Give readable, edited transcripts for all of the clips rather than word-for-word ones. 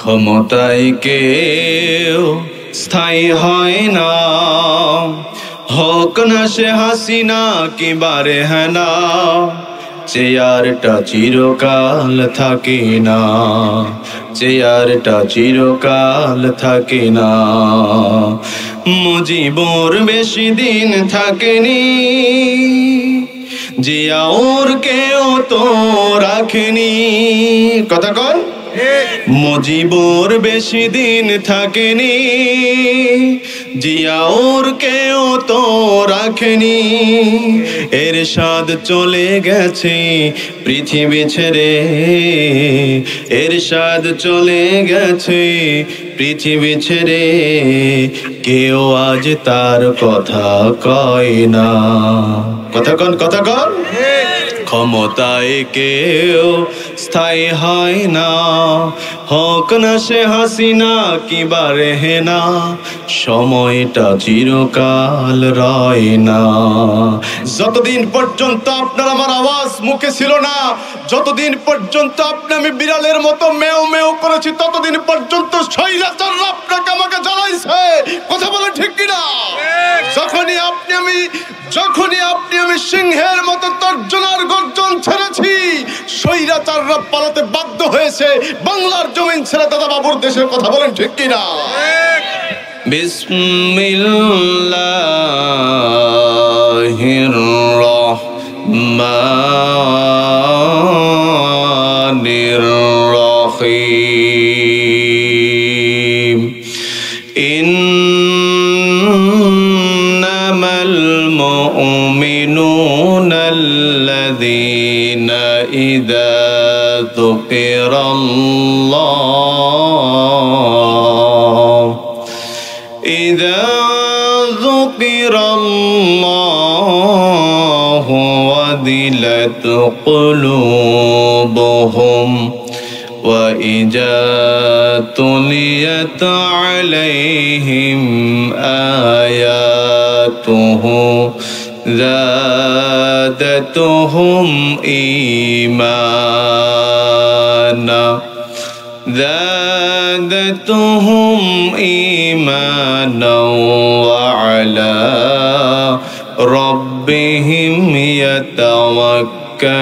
ক্ষমতায় কেউ স্থায়ী হয় না, হোক না সে হাসিনা কি বারে হেনা, চেয়ারটা চিরকাল থাকে না, চেয়ারটা চিরকাল থাকে না। মুজিবুর বেশি দিন থাকেনি, জিয়াউর কেউ তো রাখেনি। কথা কন, মুজিবুর বেশি দিন থাকেনি, জিয়াউর কেউ তো রাখেনি। এরশাদ চলে গেছে পৃথিবী ছেড়ে, এরশাদ চলে গেছে পৃথিবী ছেড়ে, কেউ আজ তার কথা কয় না। কথা কন, কথা কন। ক্ষমতায় কেউ স্থায়ী হয় না, হোক না সে হাসিনা কি বারে হেনা, সময়টা চিরকাল রয় না। যতদিন পর্যন্ত আপনার আমার আওয়াজ মুখে ছিল না, যতদিন পর্যন্ত আপনি আমি বিড়ালের মতো মেও মেও করেছি, ততদিন পর্যন্ত স্বৈরাচাররা আপনাকে আমাকে জ্বালাইছে। কথা বলে ঠিক কিনা? যখনই আপনি আমি সিংহের মতো তর্জনার গর্জন ছেড়েছি, স্বৈরাচাররা পালাতে বাধ্য হয়েছে বাংলার জমিন ছেড়ে দাদা বাবুর দেশের। কথা বলেন ঠিক কিনা? বিসমিল্লাহির রহমানির রহিম। ইন্নামাল মুমিনুনা আল্লাযীনা ইযা যুকিরাল্লাহু ওয়াজিলাত কুলুবুহুম ওয়া ইযা তুলিয়াত আলাইহিম আয়াতুহু زادتهم إيمانا وعلى ربهم يتوكلون.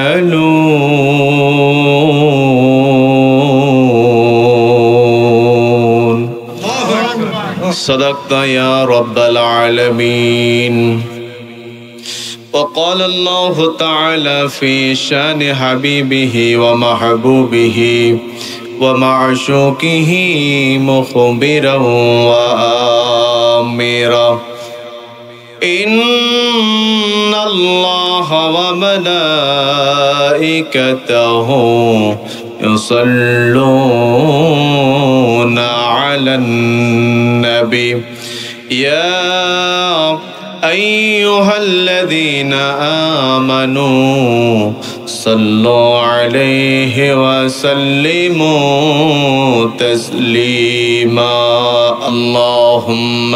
صدقت يا رب العالمين. وقال الله تعالى في شان حبيبه ومحبوبه ومعشوقه مخبرا وآمرا: إن الله وملائكته يصلون على النبي يا أيها الذين آمنوا صلوا عليه وسلموا تسليما. اللهم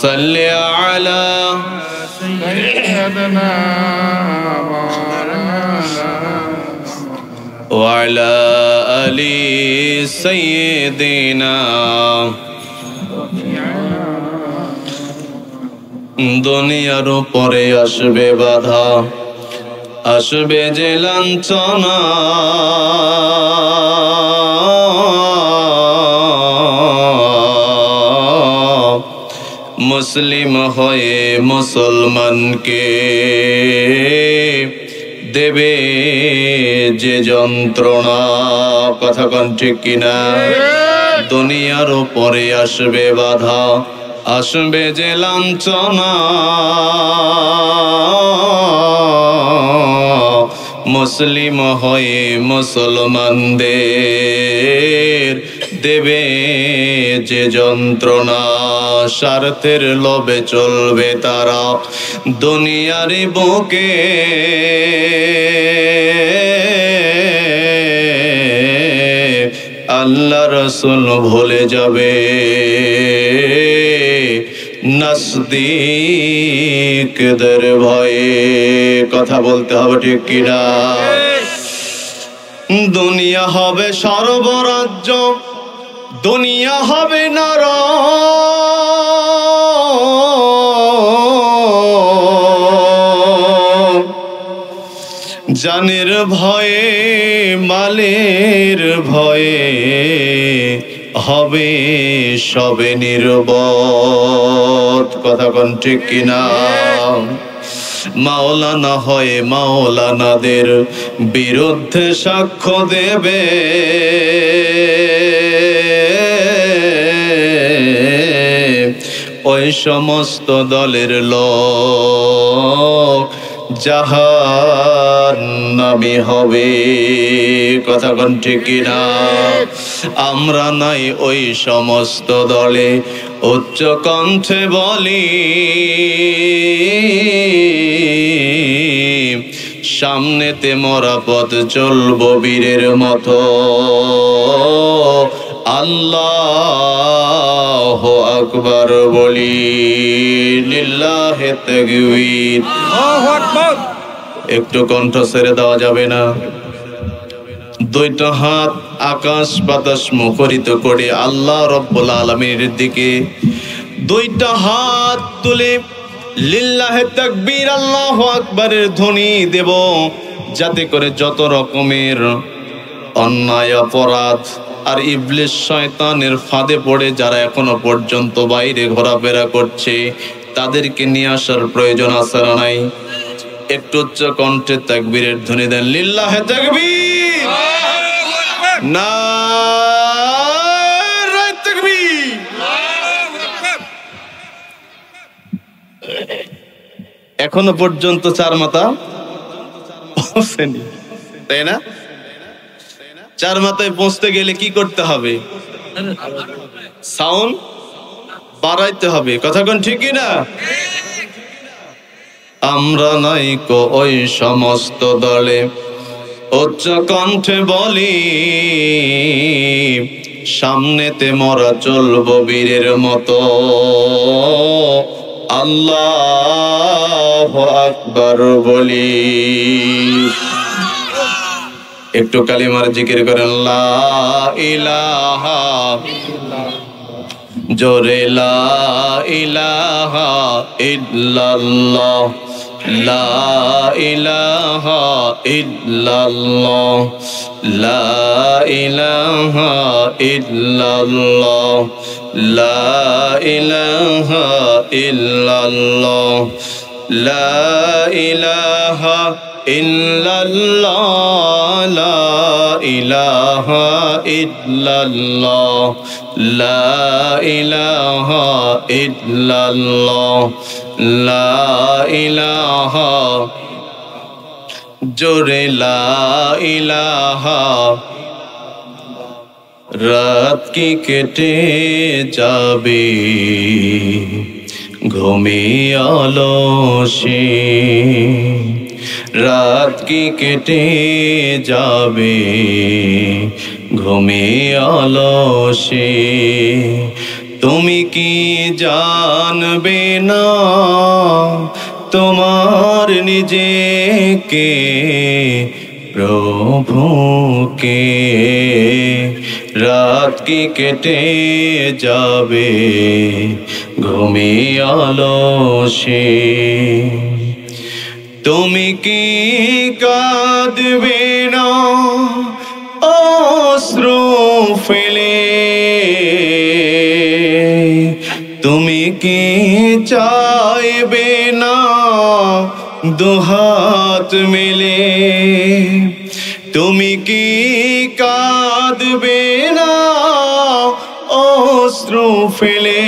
صل على سيدنا وعلى آل سيدنا. দুনিয়ার উপরে আসবে বাধা, আসবে যে লাঞ্ছনা, মুসলিম হয়ে মুসলমানকে দেবে যে যন্ত্রণা। কথা কোন ঠিক কিনা? দুনিয়ার উপরে আসবে বাধা, আসবে যে লাঞ্ছনা, মুসলিম হয়ে মুসলমানদের দেবে যে যন্ত্রণা। স্বার্থের লোভে চলবে তারা দুনিয়ার বুকে, আল্লাহ রসুল ভুলে যাবে নাস্তিকদের ভয়ে। কথা বলতে হবে ঠিক কিনা? দুনিয়া হবে সর্বরাজ্য, দুনিয়া হবে নরক, জানের ভয়ে মালের ভয়ে হবে সবে নির্বোধ। কথা কোন ঠিক কিনা? মাওলানা হয়ে মাওলানাদের বিরুদ্ধে সাক্ষ্য দেবে, ওই সমস্ত দলের লোক জাহান্নামী হবে। কথা কোন ঠিক কিনা? আমরা নাই ওই সমস্ত দলে, উচ্চ কণ্ঠে বলি সামনেতে মরা পথ চলবো বীরের মতো। আল্লাহু আকবার বলি, লিল্লাহি তাকবীর। আল্লাহু আকবার। একটু কণ্ঠ ছেড়ে দেওয়া যাবে না? দুইটা হাত আকাশ বাতাস মুখরিত করে আল্লাহ রব্বুল আলামিনের দিকে দুইটা হাত তুলে লিল্লাহি তাকবীর আল্লাহু আকবারের ধ্বনি দেব, যাতে করে যত রকমের অন্যায় অপরাধ আর ইবলিস শয়তানের ফাঁদে পড়ে যারা এখনো পর্যন্ত বাইরে ঘোরাফেরা করছে তাদেরকে নিয়ে আসার প্রয়োজন আছে না নাই? একটু উচ্চ কণ্ঠে তাকবীরের ধ্বনি দেন, লিল্লাহি তাকবীর, নারে তাকবীর। এখনো পর্যন্ত চার মাথা পৌঁছেনি, তাই না? চার মাথায় পৌঁছতে গেলে কি করতে হবে? সাউন্ড বাড়াইতে হবে। কথা কোন ঠিক না? আমরা নাই কো ওই সমস্ত দলে, উচ্চ কণ্ঠে বলি সামনেতে মরা চলবো বীরের মতো। আল্লাহু আকবার বলি। একটু কালিমার জিকির করেন, লা ইলাহা, জোরে লা ইলাহা ইল্লাল্লাহ, লা ইলাহা ইল্লাল্লাহ, লা ইলাহা ইল্লাল্লাহ, লা ইলাহা ইল্লাল্লাহ, লা ইলাহা ইল্লাল্লাহ, লা ইলাহা ইল্লাল্লাহ, লা ইলাহা ইল্লাল্লাহ, লা ইলাহা, জোরে লা ইলাহা। রাত কি কেটে যাবে ঘুমিয়ে অলসে, রাত কি কেটে যাবে ঘুমিয়ে অলসে, তুমি কি জানবে না তোমার নিজেকে প্রভুকে? রাত কি কেটে যাবে ঘুমিয়ে অলসে, তুমি কি কাঁদবে না অশ্রু ফেলে? তুমি কি চাইবে না দুহাত মেলে? তুমি কি কাঁদবে না অশ্রু ফেলে?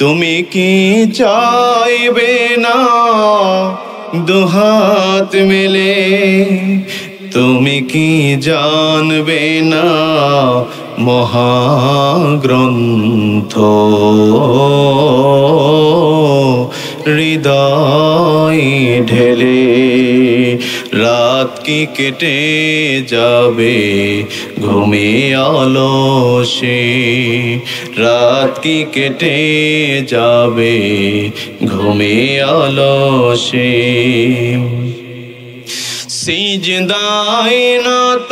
তুমি কি চাইবে না দুহাত মেলে? তুমি কি জানবে না মহাগ্রন্থ হৃদয় ঢেলে? রাত কি কেটে যাবে ঘুমিয়ে অলসে, রাত কি কেটে যাবে ঘুমিয়ে অলসে। সিজদায় নত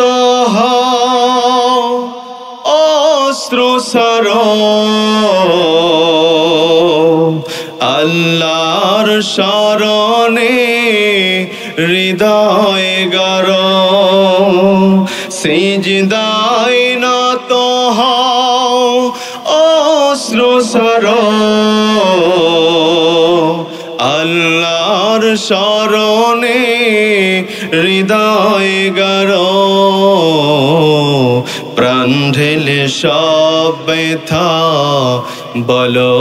হও অশ্রুসার আল্লাহর শরণে হৃদয় গরম সিজদায় নত হও অশ্রুসার আল্লাহর শরণে হৃদয় গরম প্রাণ ঢেলে সব ব্যথা বলো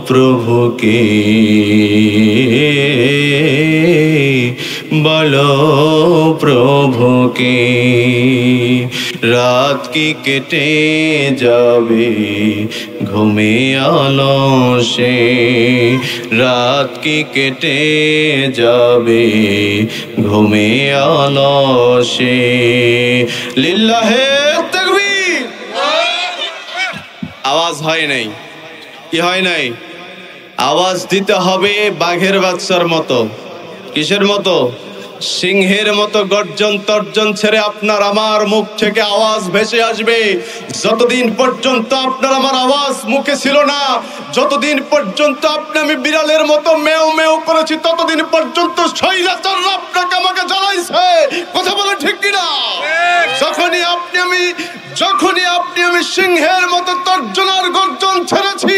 প্রভুকে বলো প্রভুকে রাত কি কেটে যাবে ঘুমে আলসে রাত কি কেটে যাবে ঘুমে আলসে লিল্লাহে তাকবীর আওয়াজ হয় নাই কি হয় নাই আওয়াজ দিতে হবে বাঘের বাচ্চার মতো কিসের মতো সিংহের মতো গর্জন তর্জন ছেড়ে আপনার আমার মুখ থেকে আওয়াজ ভেসে আসবে যতদিন পর্যন্ত আপনার আমার আওয়াজ মুখে ছিল না যতদিন পর্যন্ত আপনি আমি বিড়ালের মতো মেও মেও করেছি ততদিন পর্যন্ত স্বৈরাচাররা আপনাকে আমাকে জ্বালাইছে কথা বলে ঠিক কিনা যখনই আপনি আমি সিংহের মতো তর্জন আর গর্জন ছেড়েছি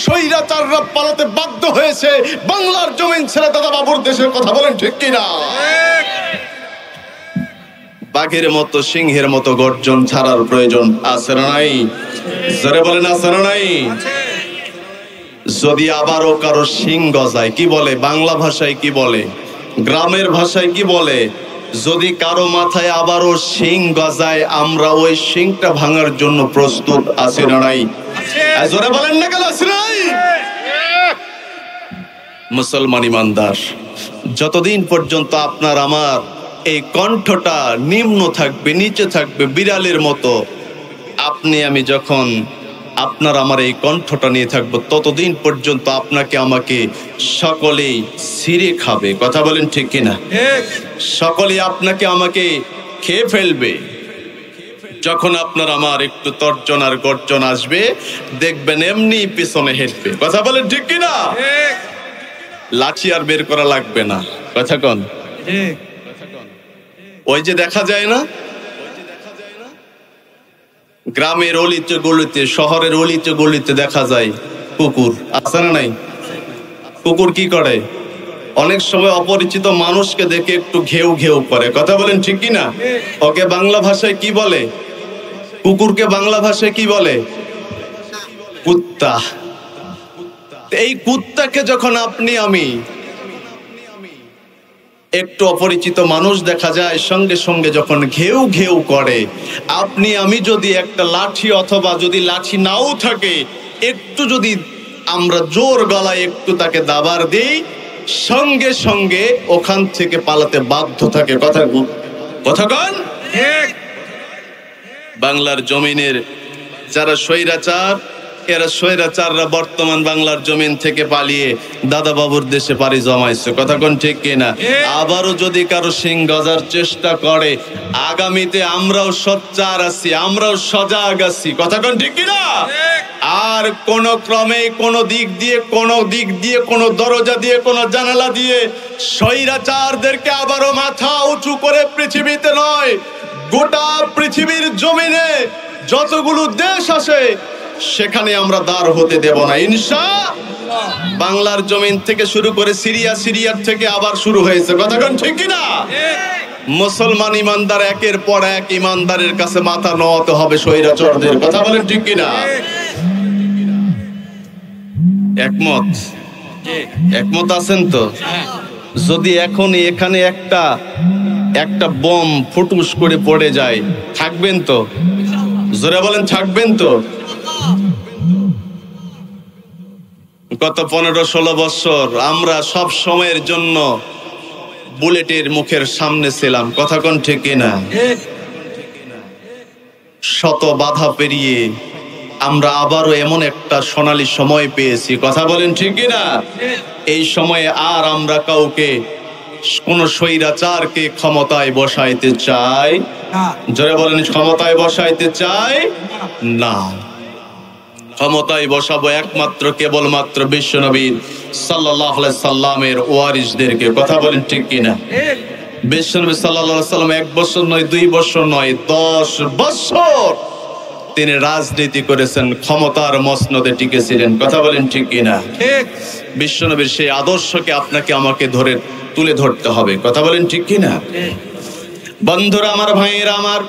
স্বৈরাচাররা পালাতে বাধ্য হয়েছে বাংলার জমিন ছেড়ে দাদা বাবুর দেশের কথা বলেন ঠিক কিনা বাঘের মতো সিংহের মতো গর্জন ছাড়ার প্রয়োজন আছে না নাই জোরে বলেন আছে না নাই যদি আবারও কারো শিং গজায় কি বলে বাংলা ভাষায় কি বলে গ্রামের ভাষায় কি বলে যদি কারো মাথায় আবারও শিং গজায় আমরা ওই শিংটা ভাঙার জন্য প্রস্তুত আছি না নাই জোরে বলেন না কেন আছে নাই মুসলমান ইমানদার যতদিন পর্যন্ত আপনার আমার এই কণ্ঠটা নিম্ন থাকবে নিচে থাকবে বিড়ালের মতো আপনি আমি যখন আপনার আমার এই কণ্ঠটা নিয়ে থাকবো ততদিন পর্যন্ত আপনাকে আমাকে সকলেই ছিঁড়ে খাবে কথা বলেন ঠিক কিনা সকলেই আপনাকে আমাকে খেয়ে ফেলবে যখন আপনার আমার একটু তর্জন আর গর্জন আসবে দেখবেন এমনি পিছনে হেঁটবে কথা বলেন ঠিক কিনা লাঠি আর বের করা লাগবে না কথা কোন ওই যে দেখা যায় না গ্রামের অলিতে গলিতে শহরের অলিতে গলিতে দেখা যায় কুকুর আছে না নাই কুকুর কি করে অনেক সময় অপরিচিত মানুষকে দেখে একটু ঘেউ ঘেউ করে কথা বলেন ঠিক কি না ওকে বাংলা ভাষায় কি বলে কুকুরকে বাংলা ভাষায় কি বলে কুত্তা এই কুত্তাকে যখন আপনি আমি একটু অপরিচিত মানুষ দেখা যায় সঙ্গে সঙ্গে যখন ঘেউ ঘেউ করে আপনি আমি যদি একটা লাঠি অথবা যদি লাঠি নাও থাকে একটু যদি আমরা জোর গলায় একটু তাকে দাবার দেই সঙ্গে সঙ্গে ওখান থেকে পালাতে বাধ্য থাকে কথা কন বাংলার জমিনের যারা স্বৈরাচার এরা স্বৈরাচাররা বর্তমান বাংলার জমিন থেকে পালিয়ে দাদা বাবুর দেশে পাড়ি জমাইছে কথা কোন ঠিক কিনা আবারও যদি কারো সিং গজার চেষ্টা করে আগামীতে আমরাও সোচ্চার আছি আমরাও সজাগ আছি কথা কোন ঠিক কিনা আর কোন ক্রমে কোন দিক দিয়ে কোন দরজা দিয়ে কোন জানালা দিয়ে স্বৈরাচারদেরকে আবারও মাথা উঁচু করে পৃথিবীতে নয় গোটা পৃথিবীর জমিনে যতগুলো দেশ আছে সেখানে আমরা দাঁড় হতে দেব না ইনশাআল্লাহ বাংলার জমিন থেকে শুরু করে সিরিয়ার থেকে আবার শুরু হয়েছে কথা কোন ঠিক কিনা মুসলমান ইমানদার একের পর এক ইমানদারের কাছে মাথা নোয়াতে হবে স্বৈরাচারদের কথা বলেন ঠিক কিনা একমত আছেন তো যদি এখনই এখানে একটা বোম ফুটুস করে পড়ে যায় থাকবেন তো জোরে বলেন থাকবেন তো গত 15-16 বছর আমরা সব সময়ের জন্য বুলেটের মুখের সামনে ছিলাম কথা কোন ঠিক কিনা শত বাধা পেরিয়ে আমরা আবারও এমন একটা সোনালী সময় পেয়েছি কথা বলেন ঠিক কিনা এই সময়ে আর আমরা কাউকে কোন স্বৈরাচারকে ক্ষমতায় বসাইতে চায় জোরে বলেন, ক্ষমতায় বসাইতে চায় না। ক্ষমতায় বসাবো একমাত্র কেবলমাত্র বিশ্বনবী সাল্লাল্লাহু আলাইহি সাল্লামের ওয়ারিসদেরকে। কথা বলেন ঠিক কিনা? বিশ্বনবী সাল্লাল্লাহু আলাইহি সাল্লাম 1 বছর নয়, 2 বছর নয়, 10 বছর তিনি রাজনীতি করেছেন, ক্ষমতার মসনদে টিকেছিলেন। কথা বলেন ঠিক কিনা? বিশ্বনবীর সেই আদর্শকে আপনাকে আমাকে ধরে তুলে ধরতে হবে। কথা বলেন ঠিক কিনা? বন্ধুরা আমার, ভাইয়েরা আমার,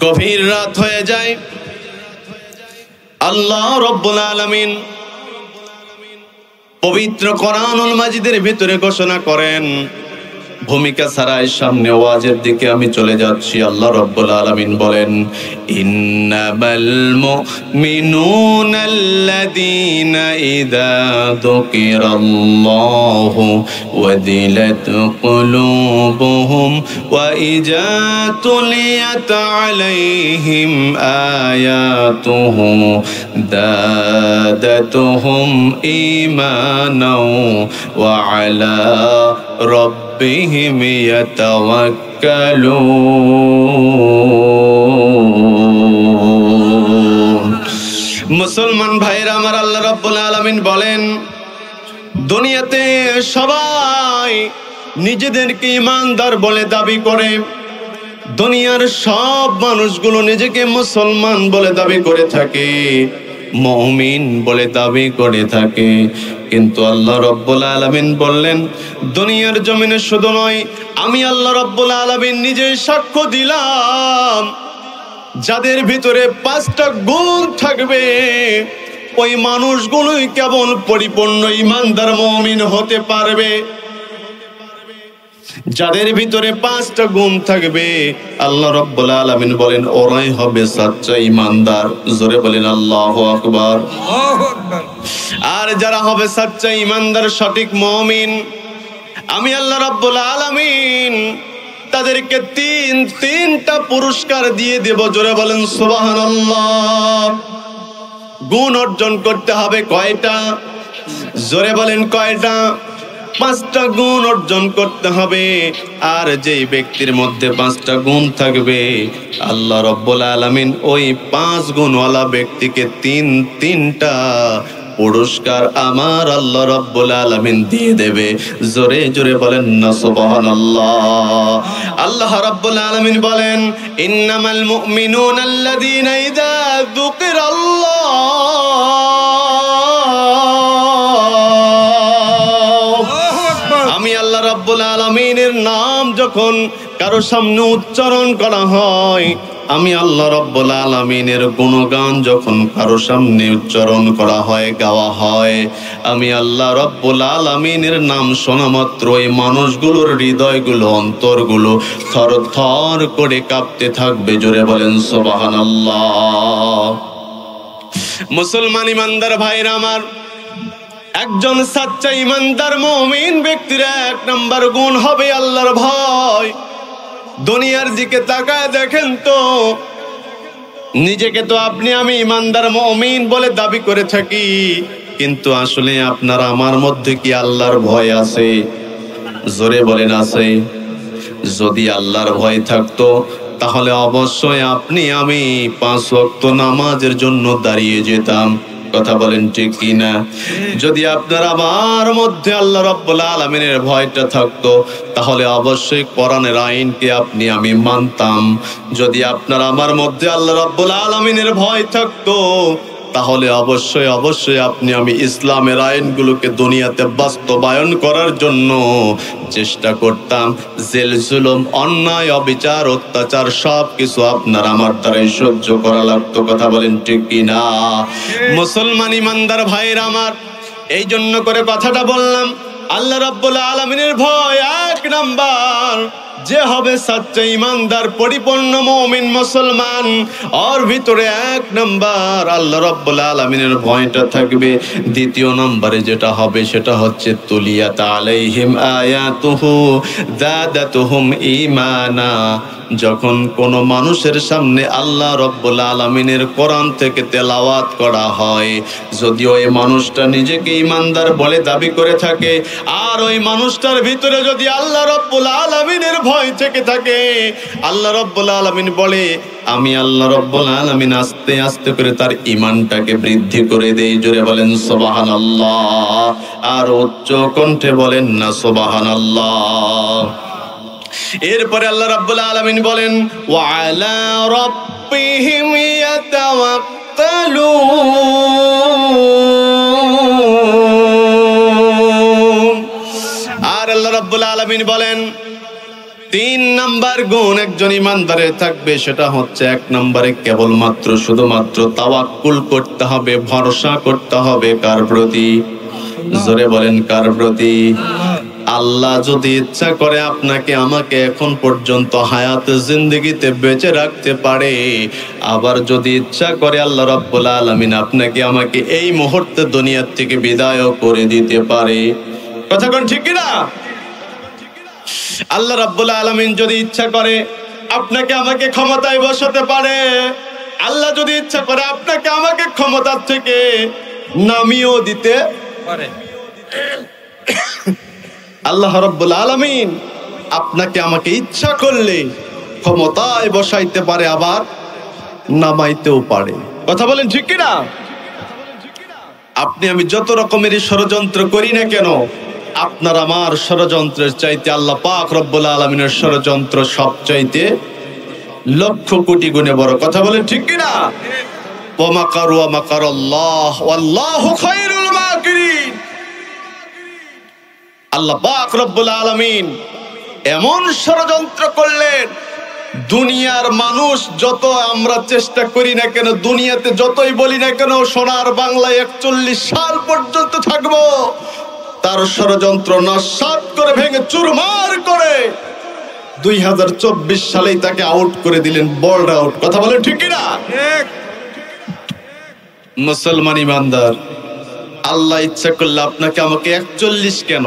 গভীর রাত হয়ে যায়, আল্লাহ রব্বুল আলামিন পবিত্র কোরআনুল মাজিদের ভিতরে ঘোষণা করেন, ভূমিকা ছাড়াই সামনে ওয়াজের দিকে আমি চলে যাচ্ছি। আল্লাহ রব্বুল আলামিন বলেন, ইন্নামাল মুমিনুনাল্লাযীনা ইযা যুকিরাল্লাহু ওয়াজিলাত কুলুবুহুম ওয়া ইযা তুলিয়াত আলাইহিম আয়াতুহু যাদাতুহুম ঈমানাও ওয়া আলা রাব্বিহিম ইয়াতাওয়াক্কালুন। মুসলমান ভাইরা আমার, আল্লাহ রাব্বুল আলামিন বলেন, দুনিয়াতে সবাই নিজেদেরকে ঈমানদার বলে দাবি করে, দুনিয়ার সব মানুষগুলো নিজেকে মুসলমান বলে দাবি করে থাকে, মুমিন বলে দাবি করে থাকে, কিন্তু আল্লাহ রব্বুল আলামিন বললেন, দুনিয়ার জমিনে শুধু নয়, আমি আল্লাহ রব্বুল আলামিন নিজেই সাক্ষ্য দিলাম, যাদের ভিতরে 5টা গুণ থাকবে, ওই মানুষগুলোই কেবল পরিপূর্ণ ঈমানদার মুমিন হতে পারবে। যাদের ভিতরে 5টা গুণ থাকবে, আল্লাহ রাব্বুল আলামিন বলেন, ওরাই হবে সচ্চা ঈমানদার। জোরে বলেন আল্লাহু আকবার। আর যারা হবে সচ্চা ঈমানদার, সঠিক মুমিন, আমি আল্লাহ রাব্বুল আলামিন তাদেরকে তিনটা পুরস্কার দিয়ে দেব। জোরে বলেন সুবহানাল্লাহ। গুণ অর্জন করতে হবে কয়টা? জোরে বলেন কয়টা? 5টা গুণ অর্জন করতে হবে। আর যেই ব্যক্তির মধ্যে 5টা গুণ থাকবে, আল্লাহ রাব্বুল আলামিন ওই 5 গুণওয়ালা ব্যক্তিকে তিনটা পুরস্কার আমার আল্লাহ রাব্বুল আলামিন দিয়ে দেবে। জোরে জোরে বলেন না সুবহানাল্লাহ। আল্লাহ রাব্বুল আলামিন বলেন, ইন্নামাল মুমিনুনা আল্লাযীনা ইযা যুকিরাল্লাহ, আমি আল্লাহ রাব্বুল আলামিনের নাম যখন কারো সামনে উচ্চারণ করা হয়, আমি আল্লাহ রাব্বুল আলামিনের গুণগান যখন কারো সামনে উচ্চারণ করা হয়, গাওয়া হয়, আমি আল্লাহ রাব্বুল আলামিনের নাম শোনা মাত্র এই মানুষগুলোর হৃদয়গুলো, অন্তরগুলো থর থর করে কাঁপতে থাকবে। জোরে বলেন সুবহানাল্লাহ। মুসলমান ইমানদার ভাইরা আমার, একজন সাচ্চা ইমানদার মুমিন ব্যক্তির 1 নম্বর গুণ হবে আল্লাহর ভয়। দুনিয়ার দিকে তাকায় দেখেন তো, নিজেকে তো আমি ইমানদার মুমিন বলে দাবি করে থাকি, কিন্তু আসলে আপনার আমার মধ্যে কি আল্লাহর ভয় আছে? জোরে বলেন আছে? যদি আল্লাহর ভয় থাকতো, তাহলে অবশ্যই আপনি আমি 5 ওয়াক্ত নামাজের জন্য দাঁড়িয়ে যেতাম। কথা বলেন ঠিক কিনা? যদি আপনার আমার মধ্যে আল্লাহ রাব্বুল আলামিনের ভয়টা থাকতো, তাহলে অবশ্যই কোরআনের আইনকে আমি মানতাম। যদি আপনার আমার মধ্যে আল্লাহ রাব্বুল আলামিনের ভয় থাকতো, তাহলে অবশ্যই আমি ইসলামের আইনগুলোকে দুনিয়াতে বাস্তবায়ন করার জন্য চেষ্টা করতাম। জেল জুলুম, অন্যায়, অবিচার, অত্যাচার সব কিছু আপনার আমার দ্বারাই সহ্য করা লাগতো। কথা বলেন ঠিক কিনা? মুসলমান ইমানদার ভাইরা আমার, এই জন্য করে কথাটা বললাম, আল্লাহ রাব্বুল আলামিনের ভয় 1 নাম্বার। যে হবে সচ্চা ইমানদার পরিপূর্ণ মুমিন মুসলমান, ওর ভিতরে এক নাম্বার আল্লাহ রাব্বুল আলামিনের ভয়টা থাকবে। দ্বিতীয় নম্বরে যেটা হবে সেটা হচ্ছে তুলিয়াত আলাইহিম আয়াতুহু যাদাতুহুম ঈমানা। যখন কোন মানুষের সামনে আল্লাহ রাব্বুল আলামিনের কোরআন থেকে তেলাওয়াত করা হয়, যদিও এই মানুষটা নিজেকে ঈমানদার বলে দাবি করে থাকে, আর ওই মানুষটার ভিতরে যদি আল্লাহ রাব্বুল আলামিনের ভয় থেকে থাকে, আল্লাহ রাব্বুল আলামিন বলে আমি আল্লাহ রাব্বুল আলামিন আস্তে আস্তে করে তার ঈমানটাকে বৃদ্ধি করে দেই। জোরে বলেন সুবহানাল্লাহ, আর উচ্চ কণ্ঠে বলেন না সুবহানাল্লাহ। এরপরে আল্লাহ রাব্বুল আলামিন বলেন ওয়া আলা রাব্বিহিম ইয়াতাওয়াক্কালুন। আর আল্লাহ রাব্বুল আলামিন বলেন 3 নাম্বার গুণ একজন ইমানদারের থাকবে, সেটা হচ্ছে 1 নম্বরে কেবলমাত্র শুধুমাত্র তাওয়াক্কুল করতে হবে, ভরসা করতে হবে কার প্রতি? জোরে বলেন কার প্রতি? আল্লাহ যদি ইচ্ছা করে আপনাকে আমাকে এখন পর্যন্ত হায়াতে জিন্দেগিতে বেঁচে রাখতে পারে, আবার যদি ইচ্ছা করে আল্লাহ রাব্বুল আলামিন আপনাকে আমাকে এই মুহূর্তে দুনিয়া থেকে বিদায় করে দিতে পারে। কথা কোন ঠিক কি না? আল্লাহ রাব্বুল আলামিন যদি ইচ্ছা করে আপনাকে আমাকে ক্ষমতায় বসাতে পারে, আল্লাহ যদি ইচ্ছা করে আপনাকে আমাকে ক্ষমতা থেকে নামিয়েও দিতে পারে। আল্লাহ রাব্বুল আলামিন আপনাকে আমাকে ইচ্ছা করলে ক্ষমতায় বসাইতে পারে, আবার নামাইতেও পারে। কথা বলেন ঠিক কি না? আপনি আমি যত রকমেরই ষড়যন্ত্র করি না কেন, আপনার আমার ষড়যন্ত্রের চাইতে আল্লাহ পাক রব্বুল আলামিনের ষড়যন্ত্র সবচাইতে লক্ষ কোটি গুণে বড়। কথা বলেন ঠিক কি না? ওয়া মাকারু ওয়া মাকারাল্লাহ ওয়াল্লাহু খায়রুল মাকিরিন। আল্লাহ পাক রব্বুল আলামিন এমন ষড়যন্ত্র করলেন, দুনিয়ার মানুষ যত আমরা চেষ্টা করি না কেন, দুনিয়াতে যতই বলি না কেন সোনার বাংলায় 41 সাল পর্যন্ত থাকবো, তার ষড়যন্ত্র নস্যাৎ করে ভেঙে চুরমার করে 2024 সালেই তাকে আউট করে দিলেন, বোল্ড আউট। কথা বলেন ঠিক কি না? মুসলমান ইমানদার, আল্লাহ ইচ্ছা করলে আপনাকে আমাকে 41 কেন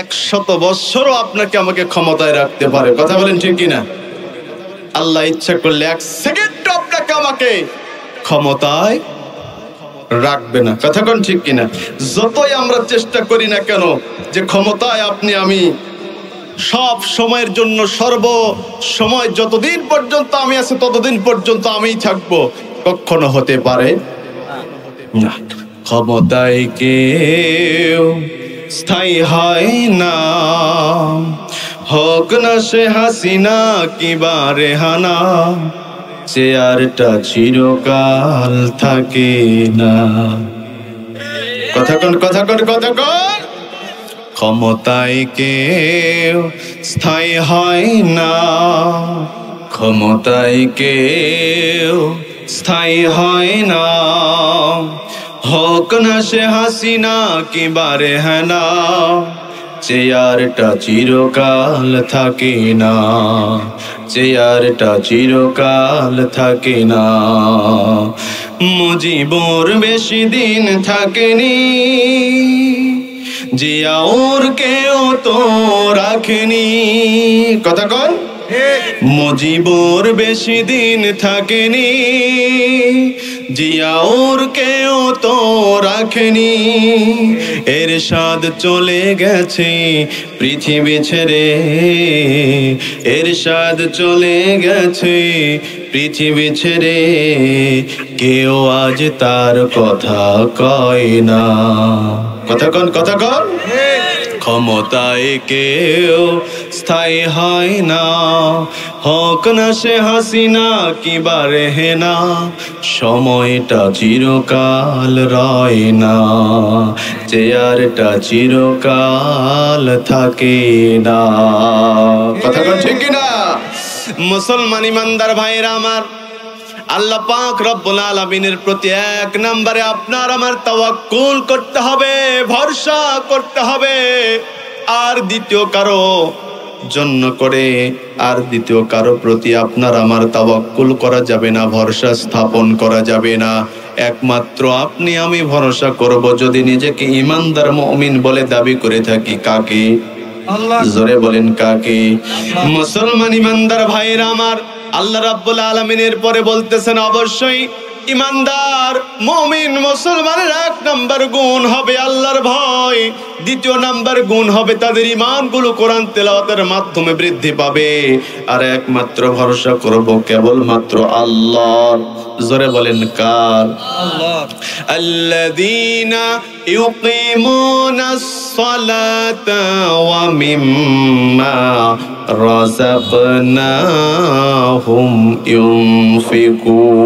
100 বছরও আপনাকে আমাকে ক্ষমতায় রাখতে পারে। কথা বলেন ঠিক কি না? আল্লাহ ইচ্ছা করলে 1 সেকেন্ড আপনাকে আমাকে ক্ষমতায় রাখবে না। কথা কোন ঠিক কিনা? যতই আমরা চেষ্টা করি না কেন যে ক্ষমতায় আপনি আমি সব সময়ের জন্য সর্ব সময় যতদিন পর্যন্ত আমি আছি ততদিন পর্যন্ত আমিই থাকবো, কখনো হতে পারে না। ক্ষমতায় কেউ স্থায়ী হয় না, হোক না সে হাসিনা কিবা রেহানা, চেয়ারটা চিরকাল থাকে না। কথা কোন কথা কোন কথা কোন? ক্ষমতায় কেউ স্থায়ী হয় না, ক্ষমতায় কেউ স্থায়ী হয় না, হোক না সে হাসিনা কিবা রেহানা, চেয়ারটা চিরকাল থাকে না, চেয়ারটা চিরকাল থাকে না। মুজিবুর বেশি দিন থাকেনি, জিয়াউর কেউ তো রাখেনি। কথা কন? মুজিবুর বেশি দিন থাকেনি, জিয়াউর কেউ তো রাখেনি। এরশাদ চলে গেছে পৃথিবী ছেড়ে, এরশাদ চলে গেছে পৃথিবী ছেড়ে, কেউ আজ তার কথা কয় না। কথা কন কথা কন? ক্ষমতায় কেউ স্থায়ী হয় না, হোক না সে হাসিনা কিবা রেহেনা, সময়টা চিরকাল রয় না, চেয়ারটা চিরকাল থাকে না। কথা কোন ঠিক কিনা? মুসলমান ইমানদার ভাইরা আমার, আল্লাহ পাক রব্বুল আলামিনের প্রতি 1 নম্বরে আপনার আমার তাওয়াক্কুল করতে হবে, ভরসা করতে হবে। আর দ্বিতীয় কারো জন্য করে আর দ্বিতীয় কারো প্রতি আপনার আমার তাওয়াক্কুল করা যাবে না, ভরসা স্থাপন করা যাবে না। একমাত্র আপনি আমি ভরসা করব যদি নিজেকে ঈমানদার মুমিন বলে দাবি করে থাকি। কাকে? জোরে বলেন কাকে? মুসলমান ঈমানদার ভাইরা আমার, আল্লাহ রাব্বুল আলামিনের পরে বলতেছেন অবশ্যই ঈমানদার মুমিন মুসলমানের এক নাম্বার গুণ হবে আল্লাহর ভয়, দ্বিতীয় নাম্বার গুণ হবে তাদের ঈমানগুলো কোরআন তেলাওয়াতের মাধ্যমে বৃদ্ধি পাবে। আর একমাত্র ভরসা করব কেবলমাত্র আল্লাহর। জোরে বলেন কার? আল্লাহ। আল্লাযীনা ইউকিমুনাস সালাতা ওয়া মিম্মা রাযাকনাহুম ইউনফিকুন।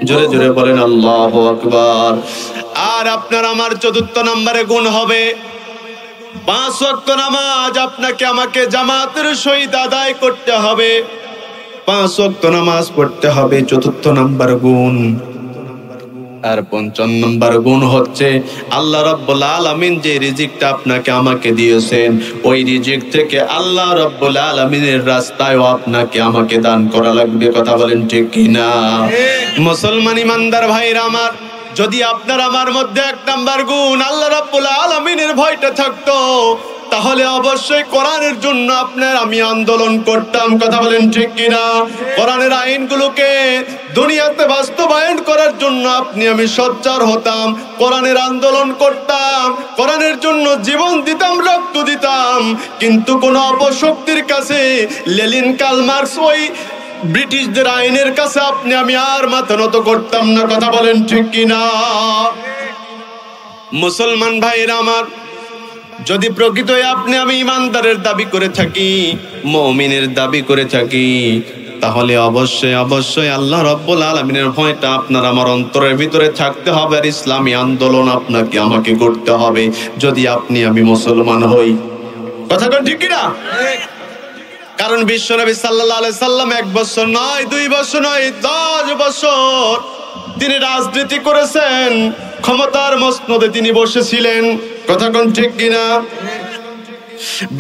জোরে জোরে বলেন আল্লাহু আকবার। আর আপনার আমার চতুর্থ নম্বরে গুণ হবে 5 ওয়াক্ত নামাজ আপনাকে আমাকে জামাতের সহিত আদায় করতে হবে, 5 ওয়াক্ত নামাজ পড়তে হবে, চতুর্থ নাম্বার গুণ। আর পঞ্চম নাম্বার গুণ হচ্ছে আল্লাহ রাব্বুল আলামিন যে রিজিকটা আপনাকে আমাকে দিয়েছেন, ওই রিজিক থেকে আল্লাহ রাব্বুল আলামিনের রাস্তায় আপনাকে আমাকে দান করা লাগবে। কথা বলেন ঠিক কিনা? মুসলমান ঈমানদার ভাইরা আমার, যদি আপনার আমার মধ্যে এক নাম্বার গুণ আল্লাহ রাব্বুল আলামিনের ভয়টা থাকতো, তাহলে অবশ্যই কোরআনের জন্য আপনার আমি আন্দোলন করতাম। কথা বলেন ঠিক কিনা? কোরআনের আইনগুলোকে দুনিয়াতে বাস্তবায়ন করার জন্য আপনি আমি সোচ্চার হতাম, কোরআনের আন্দোলন করতাম, কোরআনের জন্য জীবন দিতাম, রক্ত দিতাম। কিন্তু কোন অপশক্তির কাছে, লেনিন, কার্ল মার্কস, ওই ব্রিটিশদের আইনের কাছে আপনি আমি আর মাথা নত করতাম না। কথা বলেন ঠিক কিনা? মুসলমান ভাইরা আমার, যদি প্রকৃত আপনি আমি ঈমানদারের দাবি করে থাকি, মুমিনের দাবি করে থাকি, তাহলে অবশ্যই অবশ্যই আল্লাহ রাব্বুল আলামিনের ভয়টা আপনার আমার অন্তরের ভিতরে থাকতে হবে। আর ইসলামী আন্দোলন আপনাকে আমাকে করতে হবে যদি আপনি আমি মুসলমান হই। কথা কোন ঠিক কিনা? কারণ বিশ্বনবী সাল্লাল্লাহু আলাইহি সাল্লাম 1 বছর নয়, 2 বছর নয়, 10 বছর তিনি রাজনীতি করেছেন, ক্ষমতার মসনদে তিনি বসেছিলেন। কথা কোন ঠিক কিনা?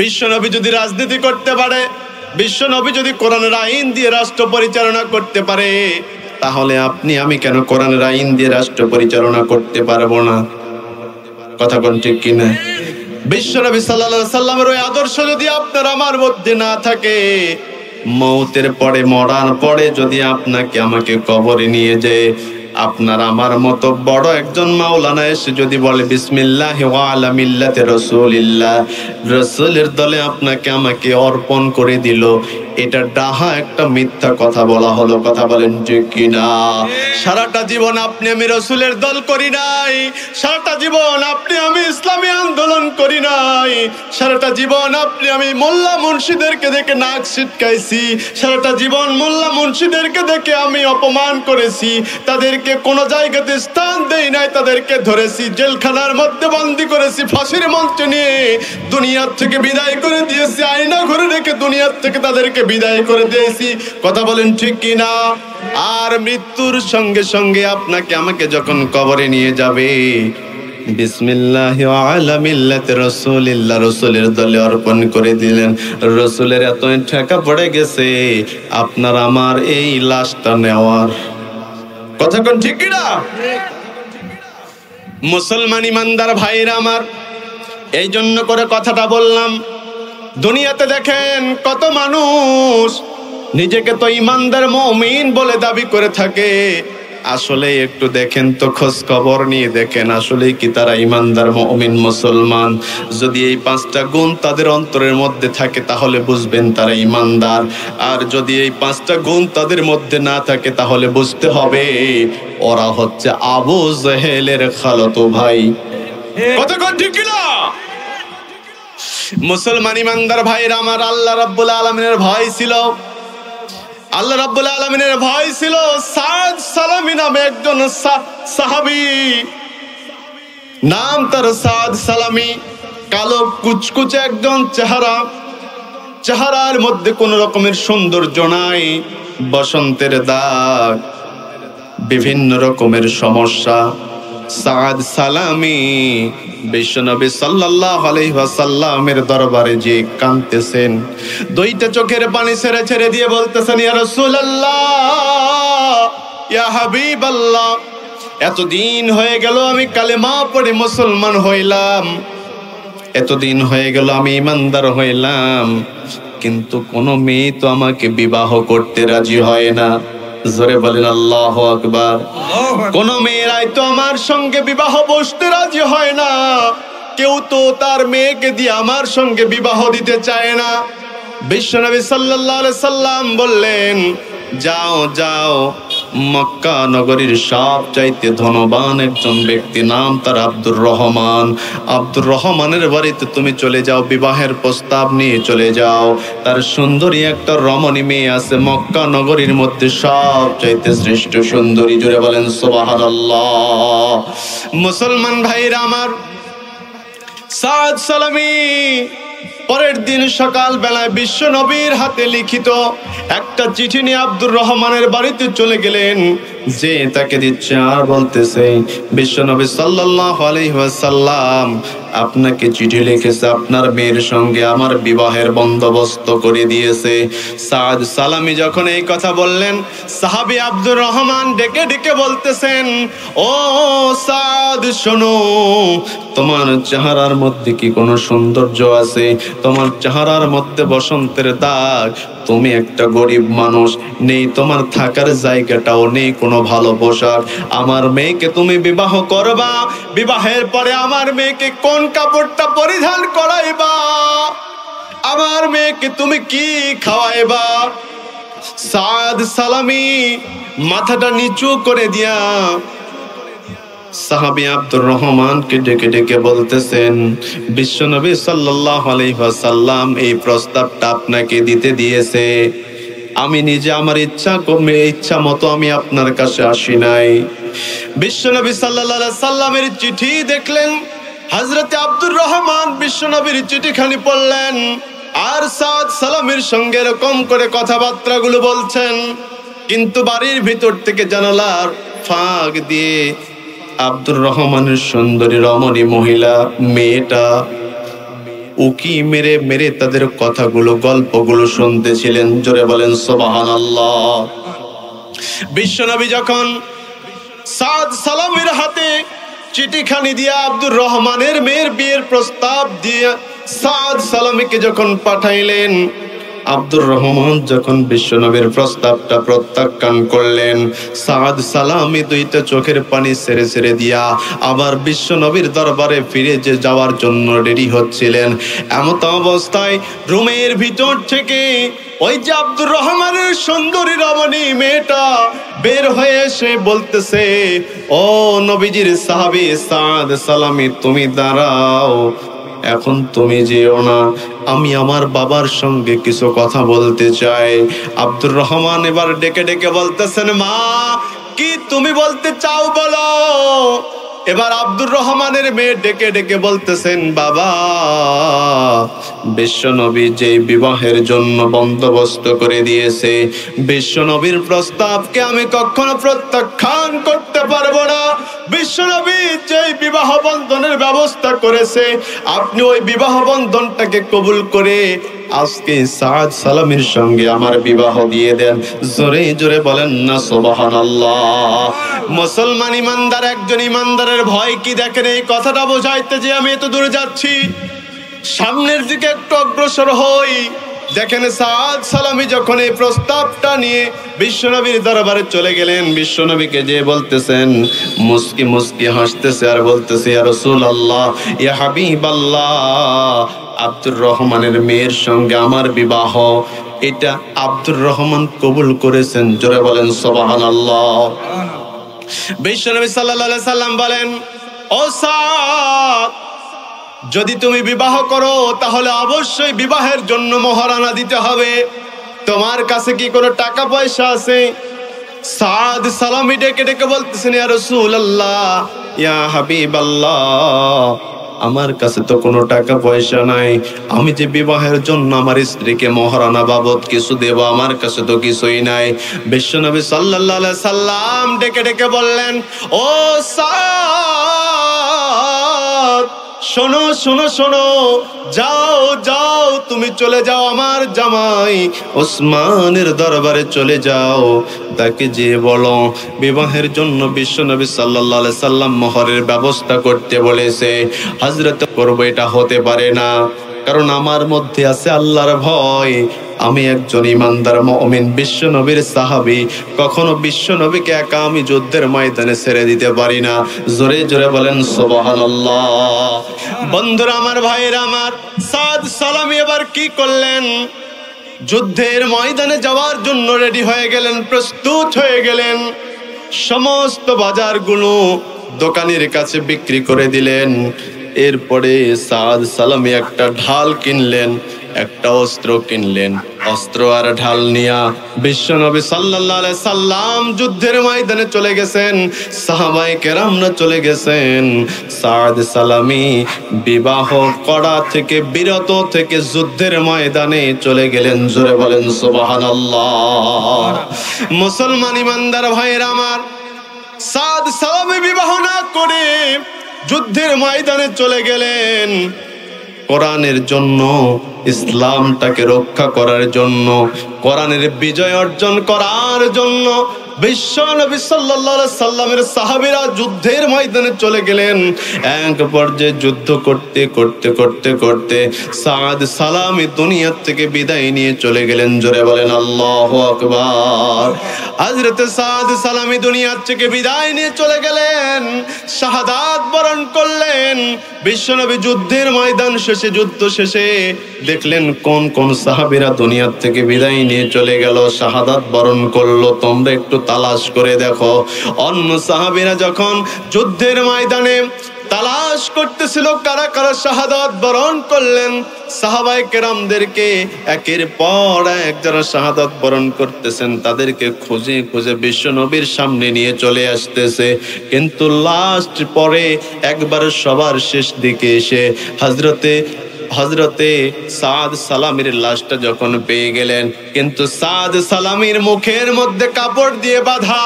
বিশ্বনবী যদি রাজনীতি করতে পারে, বিশ্বনবী যদি কোরআনের আইন দিয়ে রাষ্ট্র পরিচালনা করতে পারে, তাহলে আপনি আমি কেন কোরআনের আইন দিয়ে রাষ্ট্র পরিচালনা করতে পারবো না? কথা কোন ঠিক কিনা? বিশ্বনবী সাল্লাল্লাহু আলাইহি সাল্লামের ওই আদর্শ যদি আপনার আমার মধ্যে না থাকে, মওতের পরে, মরার পরে যদি আপনাকে আমাকে কবরে নিয়ে যায়, আপনার আমার মতো বড় একজন মাওলানা এসে যদি বলে বিসমিল্লাহি ওয়া আলা মিল্লাতি রাসূলিল্লাহ, রাসূলের দলে আপনাকে আমাকে অর্পণ করে দিল, এটা ডাহা একটা মিথ্যা কথা বলা হলো। কথা বলেন ঠিক কিনা? সারাটা জীবন আপনি আমি রাসূলের দল করি নাই, সারাটা জীবন আপনি আমি ইসলামী আন্দোলন করি নাই, সারাটা জীবন আপনি আমি মোল্লা মুন্সিদেরকে দেখে নাক ছিটকাইছি, সারাটা জীবন মোল্লা মুন্সিদেরকে দেখে আমি অপমান করেছি, তাদেরকে কোন জায়গাতে স্থান দেই নাই, তাদেরকে ধরেছি, জেলখানার মধ্যে বন্দী করেছি, ফাঁসির মঞ্চে নিয়ে দুনিয়ার থেকে বিদায় করে দিয়েছি, আয়না ঘরে রেখে দুনিয়ার থেকে তাদেরকে বিদায় করে দিয়েছি। কথা বলেন ঠিক কিনা? আর মৃত্যুর সঙ্গে সঙ্গে আপনাকে আমাকে যখন কবরে নিয়ে যাবে, বিসমিল্লাহি ওয়া আলা মিল্লাতি রাসূলিল্লাহ, রাসূলের দলে অর্পণ করে দিলেন। রাসূলের এত ঠেকা পড়ে গেছে আপনার আমার এই লাশটা নেওয়ার। কথা কোন ঠিক কিনা? মুসলমান ঈমানদার ভাইরা আমার, এই জন্য করে কথাটা বললাম। দুনিয়াতে দেখেন কত মানুষ নিজেকে তো ঈমানদার মুমিন বলে দাবি করে থাকে, আসলে একটু দেখেন তো, খোঁজ খবর নিয়ে দেখেন আসলে কি তারা ঈমানদার মুমিন মুসলমান? যদি এই 5টা গুণ তাদের অন্তরের মধ্যে থাকে তাহলে বুঝবেন তারা ঈমানদার। আর যদি এই 5টা গুণ তাদের মধ্যে না থাকে তাহলে বুঝতে হবে ওরা হচ্ছে আবু জেহেলের খালাতো ভাই। কতক্ষণ ঠিক কিনা? মুসলমান ঈমানদার ভাইরা আমার, আল্লাহ রাব্বুল আলামিনের ভয় ছিল, আল্লাহ রাব্বুল আলামিনের ভয় ছিল। সাদ সালামি নামে একজন সাহাবী, নাম তার সাদ সালামি, কালো কুচকুচে একজন চেহারা, চেহারার মধ্যে কোন রকমের সৌন্দর্য নাই, বসন্তের দাগ, বিভিন্ন রকমের সমস্যা, সাদ সালামি বিশ্বনবী সাল্লাল্লাহু আলাইহি ওয়াসাল্লামের দরবারে যে কাঁদতেছেন, দুইটা চোখের পানি ছেড়ে ছেড়ে দিয়ে বলতেছেন, ইয়া রাসূলুল্লাহ, ইয়া হাবিবাল্লাহ, এতদিন হয়ে গেল আমি কালেমা পড়ে মুসলমান হইলাম, এতদিন হয়ে গেল আমি ইমানদার হইলাম, কিন্তু কোন মেয়ে তো আমাকে বিবাহ করতে রাজি হয় না। জোরে বলেন আল্লাহু আকবার। কোন মেয়েরাই তো আমার সঙ্গে বিবাহ বসতে রাজি হয় না, কেউ তো তার মেয়েকে দিয়ে আমার সঙ্গে বিবাহ দিতে চায় না। বিশ্বনবী সাল্লাল্লাহু আলাইহি সাল্লাম বললেন, যাও যাও, মক্কা নগরীর সবচাইতে ধনবান একজন ব্যক্তি, নাম তার আব্দুর রহমান, আব্দুর রহমানের বাড়িতে তুমি চলে যাও, বিবাহের প্রস্তাব নিয়ে চলে যাও। তার সুন্দরী একটা রমণী মেয়ে আছে মক্কা নগরীর মধ্যে, সবচাইতে শ্রেষ্ঠ সুন্দরী। জোরে বলেন সুবহানাল্লাহ। মুসলমান ভাইরা আমার, সাদ সালামি পরের দিন সকাল বেলায় বিশ্ব নবীর হাতে লিখিত একটা চিঠি নিয়ে আব্দুর রহমানের বাড়িতে চলে গেলেন, যে তাকে দিচ্ছে আর বলতেছে, বিশ্ব নবী সাল্লাল্লাহু আলাইহি ওয়াসাল্লাম আপনাকে চিঠি লিখেছে, আপনার মেয়ের সঙ্গে আমার বিবাহের বন্দোবস্ত করে দিয়েছে। সাদ সালামি যখন এই কথা বললেন, সাহাবী আব্দুর রহমান ডেকে ডেকে বলতেছেন, ও সাদ শোনো, তোমার চেহারার মধ্যে কি কোনো সৌন্দর্য আছে? তোমার চেহারার মধ্যে বসন্তের দাগ, তুমি একটা গরিব মানুষ, নেই তোমার থাকার জায়গাটাও, নেই কোনো ভালো পোশাক। আমার মেয়েকে তুমি বিবাহ করবা, বিবাহের পরে আমার মেয়েকে কোন কাপড়টা পরিধান করাইবা? আমার মেয়েকে তুমি কি খাওয়াইবা? সাদ সালামি মাথাটা নিচু করে দিয়া সাহাবী আব্দুর রহমানকে ডেকে ডেকে বলতেছেন, বিশ্বনবী সাল্লাল্লাহু আলাইহি ওয়াসাল্লাম এই প্রস্তাবটা আপনাকে দিতে দিয়েছে, আমি নিজে আমার ইচ্ছা মতো আমি আপনার কাছে আসি নাই। বিশ্বনবী সাল্লাল্লাহু আলাইহি সাল্লামের চিঠি দেখলেন, হযরতে আব্দুর রহমান বিশ্বনবীর চিঠিখানি পড়লেন, আর সাদ সালামের সঙ্গে এরকম করে কথাবার্তাগুলো বলছেন, কিন্তু বাড়ির ভিতর থেকে জানালার ফাঁক দিয়ে আব্দুর রহমানের সুন্দরী রমণী মহিলা মেয়েটা উকি মেরে মেরে তাদের কথাগুলো, গল্পগুলো শুনতেছিলেন। জোরে বলেন সুবহানাল্লাহ। বিশ্বনবী যখন সাদ সালামের হাতে চিঠিখানি দিয়া আব্দুর রহমানের মেয়ের বিয়ের প্রস্তাব দিয়ে সাদ সালামীকে যখন পাঠাইলেন, আব্দুর রহমান যখন বিশ্বনবীর প্রস্তাবটা প্রত্যাখ্যান করলেন, সাদ সালামী দুইটা চোখের পানি ছেড়ে ছেড়ে দিয়া আবার বিশ্বনবীর দরবারে ফিরে যে যাওয়ার জন্য রেডি হচ্ছিলেন, এমত অবস্থায় রুমের ভিতর থেকে ওই যে আব্দুর রহমানের সুন্দরী রমণী মেয়েটা বের হয়ে এসে বলতেছে, ও নবীজির সাহাবী সাদ সালামী, তুমি দাঁড়াও, এখন তুমি যেও না, আমি আমার বাবার সঙ্গে কিছু কথা বলতে চাই। আব্দুর রহমান এবার ডেকে ডেকে বলতেছেন, মা, কি তুমি বলতে চাও বলো। এবার আব্দুর রহমানের মেয়ে ডেকে ডেকে বলতেছেন, বাবা, বিশ্বনবী যে বিবাহের জন্য বন্দোবস্ত করে দিয়েছে, বিশ্বনবীর প্রস্তাবকে আমি কখনো প্রত্যাখ্যান করতে পারবো না। বিশ্বনবী যে বিবাহ বন্ধনের ব্যবস্থা করেছে, আপনি ওই বিবাহ বন্ধনটাকে কবুল করে আজকে সাদ সালামীর সঙ্গে আমার বিবাহ দিয়ে দেন। জোরে জোরে বলেন না সুবহানাল্লাহ। মুসলমান ইমানদার, একজন ইমানদারের ভয় কি দেখেন, এই কথাটা বোঝাইতে যে আমি এত দূরে যাচ্ছি, সামনের দিকে একটু অগ্রসর হই। দেখেন সাদ সালামী যখন এই প্রস্তাবটা নিয়ে বিশ্বনবীর দরবারে চলে গেলেন, বিশ্বনবীকে যে বলতেছেন, মুস্কি মুস্কি হাসতেছে আর বলতেছে, ইয়া রাসূলুল্লাহ, ইয়া হাবিবাল্লাহ, আব্দুর রহমানের মেয়ের সঙ্গে আমার বিবাহ, এটা আব্দুর রহমান কবুল করেছেন। জোরে বলেন সুবহানাল্লাহ। বিশ্বনবী সাল্লাল্লাহু আলাইহি সাল্লাম বলেন, ও সাদ, যদি তুমি বিবাহ করো তাহলে অবশ্যই বিবাহের জন্য মোহরানা দিতে হবে। তোমার কাছে কি কোনো টাকা পয়সা আছে? সাদ সালামী ডেকে ডেকে বলতেছেন, ইয়া রাসূলুল্লাহ, ইয়া হাবিবাল্লাহ, আমার কাছে তো কোনো টাকা পয়সা নাই, আমি যে বিবাহের জন্য আমার স্ত্রীকে মহারানা বাবদ কিছু দেব, আমার কাছে তো কিছুই নাই। বিশ্বনবী সাল্লাল্লাহু আলাইহি সাল্লাম ডেকে ডেকে বললেন, ও সাদ, শোনো শোনো শোনো, যাও যাও, তুমি চলে যাও আমার জামাই ওসমানের দরবারে চলে যাও, তাকে যে বলো বিবাহের জন্য বিশ্বনবী সাল্লাল্লাহু আলাইহি সাল্লাম মোহরের ব্যবস্থা করতে বলেছে। হযরত করব, এটা হতে পারে না, কারণ আমার মধ্যে আছে আল্লাহর ভয়। আমি একজন ইমানদার মুমিন, বিশ্বনবীর সাহাবী, কখনো বিশ্বনবীকে একা আমি যুদ্ধের ময়দানে ছেড়ে দিতে পারি না। জোরে জোরে বলেন সুবহানাল্লাহ। বন্ধুরা আমার, ভাইরা আমার, সাদ সালামী এবার কি করলেন? যুদ্ধের ময়দানে যাওয়ার জন্য রেডি হয়ে গেলেন, প্রস্তুত হয়ে গেলেন। সমস্ত বাজারগুলো দোকানের কাছে বিক্রি করে দিলেন। এরপরে সাদ সালামী একটা ঢাল কিনলেন, একটা অস্ত্র কিনলেন। অস্ত্র আর ঢাল নিয়া বিশ্বনবী সাল্লাল্লাহু আলাইহি সাল্লাম যুদ্ধের ময়দানে চলে গেছেন, সাহাবায়ে কেরামরা চলে গেছেন। সাদ সালামী বিবাহ করা থেকে বিরত থেকে যুদ্ধের ময়দানে চলে গেলেন। জোরে বলেন সুবহানাল্লাহ। মুসলমান ইমানদার ভাইরা আমার, সাদ সালামী বিবাহ না করে যুদ্ধের ময়দানে চলে গেলেন কোরআনের জন্য, ইসলামটাকে রক্ষা করার জন্য, কোরআনের বিজয় অর্জন করার জন্য। বিশ্বনবী সাল্লাল্লাহু আলাইহি সাল্লামের সাহাবীরা যুদ্ধের ময়দানে চলে গেলেন। এক পর্যায়ে যুদ্ধ করতে করতে করতে করতে সাদ সালামী দুনিয়া থেকে বিদায় নিয়ে চলে গেলেন। জোরে বলেন আল্লাহু আকবার। হযরত সাদ সালামী দুনিয়া থেকে বিদায় নিয়ে চলে গেলেন, শাহাদাত বরণ করলেন। বিশ্বনবী যুদ্ধের ময়দান শেষে, যুদ্ধ শেষে দেখলেন কোন কোন সাহাবীরা দুনিয়া থেকে বিদায় নিয়ে চলে গেল, শাহাদাত বরণ করলো। তোমরা একটু তালাশ করে দেখো। অন্য সাহাবীরা যখন যুদ্ধের ময়দানে তালাশ করতেছিল কারা কারা শাহাদাত বরণ করলেন, সাহাবায়ে কেরামদেরকে একের পর এক যারা শাহাদাত বরণ করতেছেন তাদেরকে খুঁজে খুঁজে বিশ্বনবীর সামনে নিয়ে চলে আসতেছে। কিন্তু লাস্ট পরে একবার সবার শেষ দিকে এসে হযরতে সাদ সালামীর লাশটা যখন পেয়ে গেলেন, কিন্তু সাদ সালামীর মুখের মধ্যে কাপড় দিয়ে বাঁধা।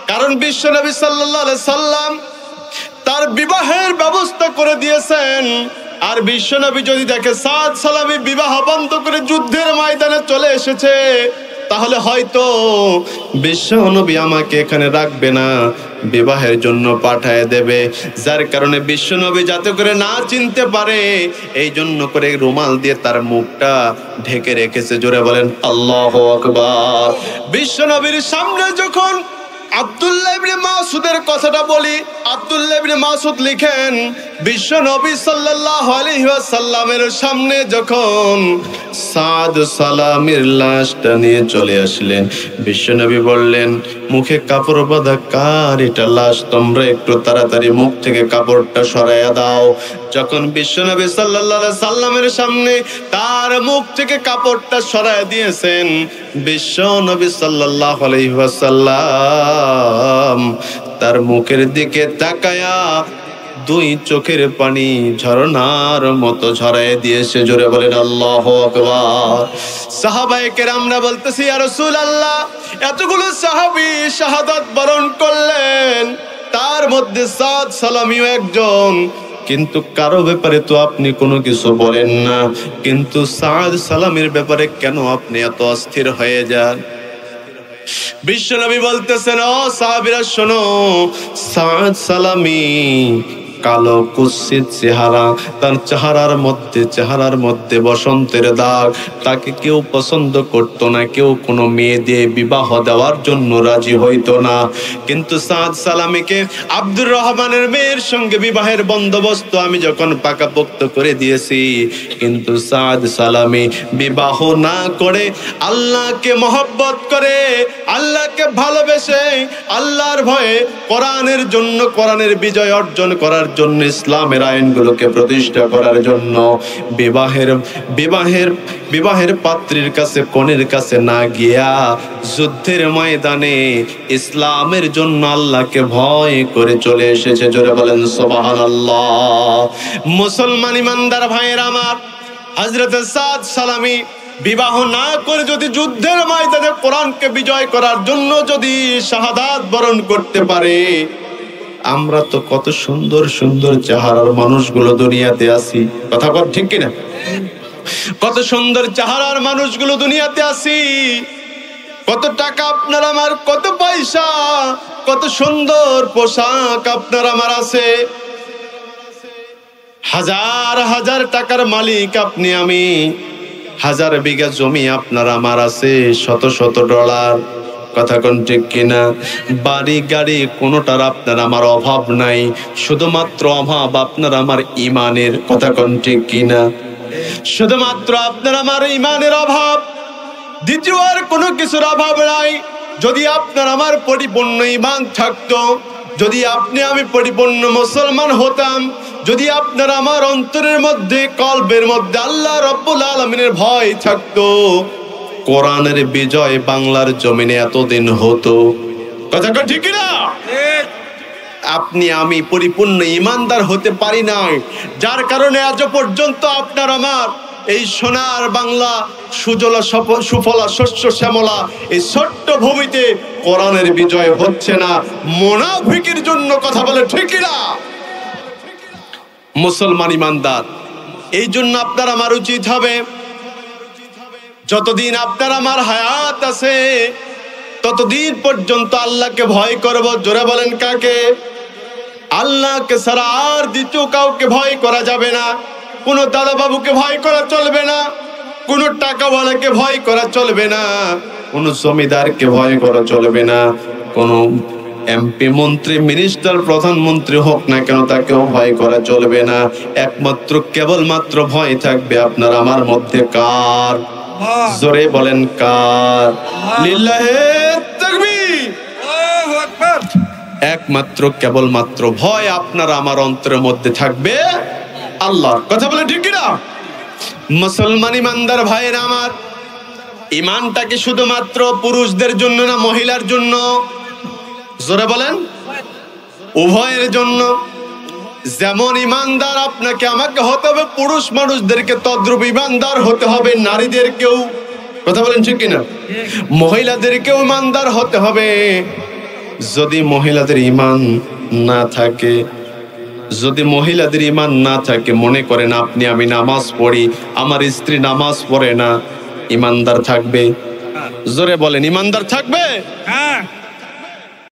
কারণ বিশ্বনবী সাল্লাল্লাহু আলাইহি সাল্লাম তার বিবাহের ব্যবস্থা করে দিয়েছেন। আর বিশ্বনবী যদি দেখে সাদ সালামী বিবাহ বন্ধ করে যুদ্ধের ময়দানে চলে এসেছে, তাহলে হয়তো বিশ্বনবী আমাকে এখানে রাখবে না, বিবাহের জন্য পাঠায় দেবে। যার কারণে বিশ্বনবী যাতে করে না চিনতে পারে, এই জন্য করে রুমাল দিয়ে তার মুখটা ঢেকে রেখেছে। জোরে বলেন আল্লাহু আকবার। বিশ্বনবীর সামনে যখন আব্দুল্লাহ ইবনে মাসউদের কথাটা বলি, আব্দুল্লাহ ইবনে মাসউদ লিখেন, বিশ্বনবী সাল্লাল্লাহু আলাইহি ওয়াসাল্লামের সামনে যখন সাদ সালামীর লাশটা নিয়ে চলে আসলেন, বিশ্বনবী বললেন, মুখে কাপড় বাঁধা কার এটা লাশ? তোমরা একটু তাড়াতাড়ি মুখ থেকে কাপড়টা সরাইয়া দাও। যখন বিশ্বনবী সাল্লাল্লাহু আলাইহি সাল্লামের সামনে তার মুখ থেকে কাপড়টা সরাইয়া দিয়েছেন, বিশ্বনবী সাল্লাল্লাহু আলাইহি ওয়াসাল্লাম তার মুখের দিকে তাকায়া দুই চোখের পানি ঝরনার মতো ঝরায় দিয়েছে। জোরে বলেন আল্লাহু আকবার। সাহাবায়ে কেরামরা বলতেছে, ইয়া রাসূলুল্লাহ, এতগুলো সাহাবী শাহাদাত বরণ করলেন, তার মধ্যে সাদ সালামীও একজন, কিন্তু কারো ব্যাপারে তো আপনি কোনো কিছু বলেন না, কিন্তু সাদ সালামীর ব্যাপারে কেন আপনি এত অস্থির হয়ে যান? বিশ্বনবী বলতেছেন, ও সাহাবীরা শোনো, সাদ সালামী কালো কুৎসিত চেহারা, তার চেহারার মধ্যে বসন্তের দাগ, তাকে কেউ পছন্দ করতো না, কেউ কোনো মেয়ে দিয়ে বিবাহ দেওয়ার জন্য রাজি হইতো না। কিন্তু সাদ সালামীকে আব্দুর রহমানের মেয়ের সঙ্গে বিবাহের বন্দোবস্ত আমি যখন পাকাপোক্ত করে দিয়েছি, কিন্তু সাদ সালামী বিবাহ না করে আল্লাহকে মহব্বত করে, আল্লাহকে ভালোবেসে, আল্লাহর ভয়ে কোরআনের জন্য, কোরআনের বিজয় অর্জন করার জন্য, ইসলামের আইনগুলোকে প্রতিষ্ঠা করার জন্য। বিবাহের পাত্রীর কাছে, কনের কাছে না গিয়া যুদ্ধের ময়দানে ইসলামের জন্য আল্লাহকে ভয় করে চলে এসেছে। জোরে বলেন সুবহানাল্লাহ। মুসলমান ইমানদার ভাইয়ের আমার, হযরত সাদ সালামি বিবাহ না করে যদি যুদ্ধের ময়দানে কোরআনকে বিজয় করার জন্য যদি শাহাদাত বরণ করতে পারে, আমরা তো কত সুন্দর সুন্দর চেহারার মানুষগুলো দুনিয়াতে আছি। কথা বল ঠিক কিনা? কত সুন্দর চেহারার মানুষগুলো দুনিয়াতে আছি, কত টাকা আপনার আমার, কত পয়সা, কত সুন্দর পোশাক আপনার আমার আছে। হাজার হাজার টাকার মালিক আপনি আমি, হাজার বিঘা জমি আপনার আমার আছে, শত শত ডলার। কথা কোন ঠিক কিনা? বাড়ি গাড়ি কোনোটার আপনার আমার অভাব নাই, শুধুমাত্র অভাব আপনার আমার ইমানের। কথা কোন ঠিক কিনা? শুধুমাত্র আপনার আমার ইমানের অভাব, দ্বিতীয় আর কোনো কিছুর অভাব নাই। যদি আপনার আমার পরিপূর্ণ ইমান থাকতো, যদি আপনি আমি পরিপূর্ণ মুসলমান হতাম, যদি আপনার আমার অন্তরের মধ্যে, কলবের মধ্যে আল্লাহ রাব্বুল আলামিনের ভয় থাকতো, কোরআনের বিজয় বাংলার জমিনে এতদিন হতো। কথা ঠিক না? আপনি আমি পরিপূর্ণ ইমানদার হতে পারি নাই, যার কারণে আজ পর্যন্ত আপনার আমার এই সোনার বাংলা, সুজলা সুফলা শস্য শ্যামলা এই ছোট্ট ভূমিতে কোরআনের বিজয় হচ্ছে না। মুনাফিকের জন্য। কথা বলে ঠিক না? মুসলমান ইমানদার, এই জন্য আপনার আমার উচিত হবে, যতদিন আপনার আমার হায়াত আছে ততদিন পর্যন্ত আল্লাহকে ভয় করব। জোরে বলেন কাকে? আল্লাহকে ছাড়া আর দ্বিতীয় কাউকে ভয় করা যাবে না। কোনো দাদা বাবুকে ভয় করা চলবে না, কোনো টাকাওয়ালাকে ভয় করা চলবে না, কোনো জমিদারকে ভয় করা চলবে না, কোনো এমপি, মন্ত্রী, মিনিস্টার, প্রধানমন্ত্রী হোক না কেন তাকেও ভয় করা চলবে না। একমাত্র কেবলমাত্র ভয় থাকবে আপনার আমার মধ্যে কার? জোরে বলেন কার? লিল্লাহে তাকবীর। আল্লাহু আকবার। একমাত্র কেবলমাত্র ভয় আপনার আমার অন্তরের মধ্যে থাকবে আল্লাহর। কথা বলে ঠিক কিনা? মুসলমান ইমানদার ভাইয়েরা আমার, ইমানটা কি শুধুমাত্র পুরুষদের জন্য না মহিলার জন্য? জোরে বলেন। উভয়ের জন্য। যেমন ইমানদার আপনাকে আমাকে হতে হবে, পুরুষ মানুষদেরকে তদ্রূপ ইমানদার হতে হবে নারীদেরকেও। কথা বলেন ঠিক কিনা? মহিলাদেরকেও ইমানদার হতে হবে। যদি মহিলাদের ইমান না থাকে, যদি মহিলাদের ইমান না থাকে, মনে করেন আপনি আমি নামাজ পড়ি, আমার স্ত্রী নামাজ পড়ে না, ইমানদার থাকবে? জোরে বলেন, ইমানদার থাকবে?